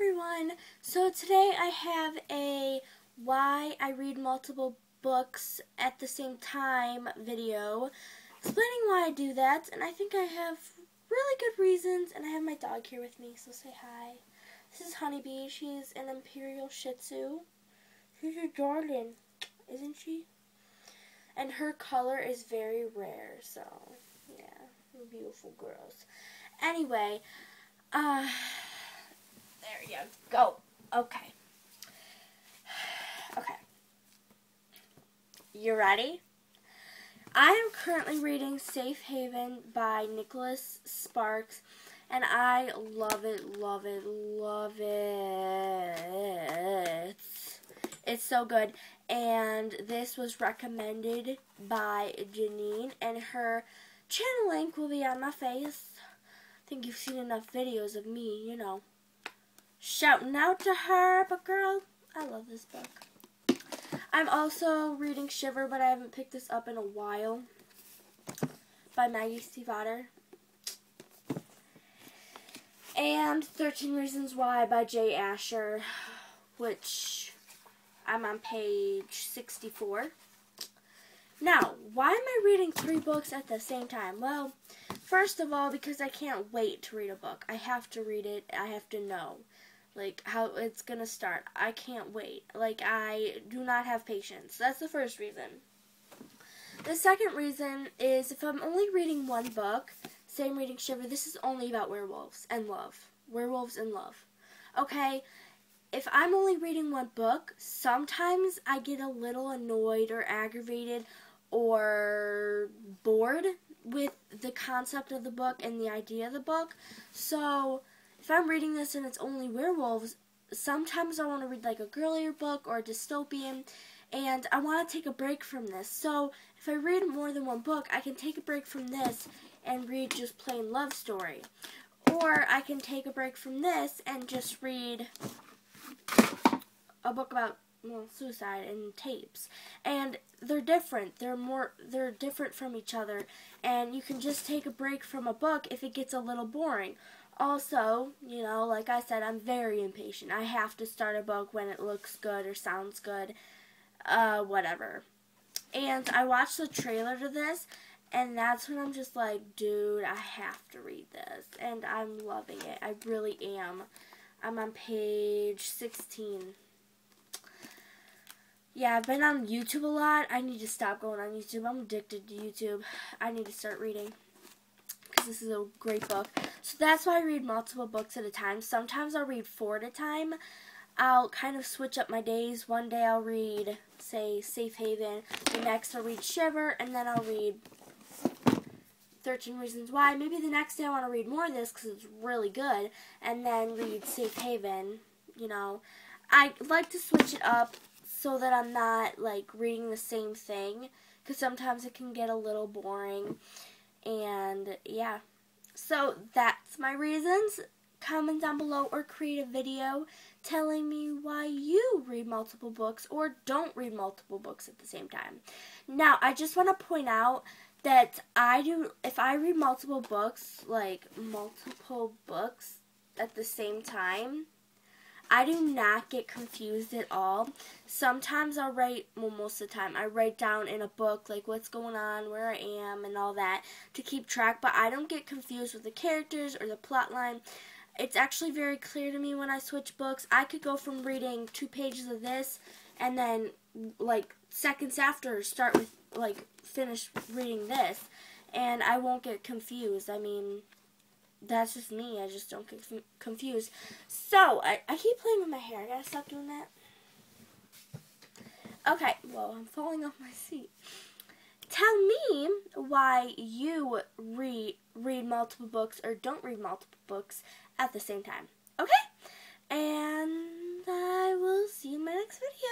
everyone! So today I have a why I read multiple books at the same time video explaining why I do that, and I think I have really good reasons, and I have my dog here with me, so say hi. This is Honeybee. She's an Imperial Shih Tzu. She's a darling, isn't she? And her color is very rare, so yeah, we're beautiful girls. Anyway, there you go. Okay. Okay. You ready? I am currently reading Safe Haven by Nicholas Sparks, and I love it, love it, love it. It's so good. And this was recommended by Janine, and her channel link will be on my face. I think you've seen enough videos of me, you know, shouting out to her, but girl, I love this book. I'm also reading Shiver, but I haven't picked this up in a while, by Maggie Stiefvater. And 13 Reasons Why by Jay Asher, which I'm on page 64. Now, why am I reading 3 books at the same time? Well, first of all, because I can't wait to read a book. I have to read it. I have to know, like, how it's going to start. I can't wait. Like, I do not have patience. That's the first reason. The second reason is if I'm only reading one book, say I'm reading Shiver, this is only about werewolves and love. Werewolves and love. Okay? If I'm only reading one book, sometimes I get a little annoyed or aggravated or bored with the concept of the book and the idea of the book. So, if I'm reading this and it's only werewolves, sometimes I want to read like a girlier book or a dystopian, and I want to take a break from this. So, if I read more than one book, I can take a break from this and read just plain love story. Or I can take a break from this and just read a book about, well, suicide and tapes. And they're different. They're different from each other. And you can just take a break from a book if it gets a little boring. Also, you know, like I said, I'm very impatient. I have to start a book when it looks good or sounds good. Whatever. And I watched the trailer to this, and that's when I'm just like, dude, I have to read this. And I'm loving it. I really am. I'm on page 16. Yeah, I've been on YouTube a lot. I need to stop going on YouTube. I'm addicted to YouTube. I need to start reading, because this is a great book. So that's why I read multiple books at a time. Sometimes I'll read 4 at a time. I'll kind of switch up my days. One day I'll read, say, Safe Haven. The next I'll read Shiver, and then I'll read 13 Reasons Why. Maybe the next day I want to read more of this because it's really good, and then read Safe Haven. You know, I like to switch it up so that I'm not, like, reading the same thing, because sometimes it can get a little boring, and, yeah. So, that's my reasons. Comment down below or create a video telling me why you read multiple books or don't read multiple books at the same time. Now, I just want to point out that if I read multiple books, like, multiple books at the same time, I do not get confused at all. Sometimes I'll write, well, most of the time, I write down in a book, like, what's going on, where I am, and all that, to keep track, but I don't get confused with the characters or the plot line. It's actually very clear to me when I switch books. I could go from reading 2 pages of this, and then, like, seconds after, start with, like, finish reading this, and I won't get confused. I mean, that's just me. I just don't get confused. So, I keep playing with my hair. I gotta stop doing that. Okay, well, I'm falling off my seat. Tell me why you read multiple books or don't read multiple books at the same time. Okay? And I will see you in my next video.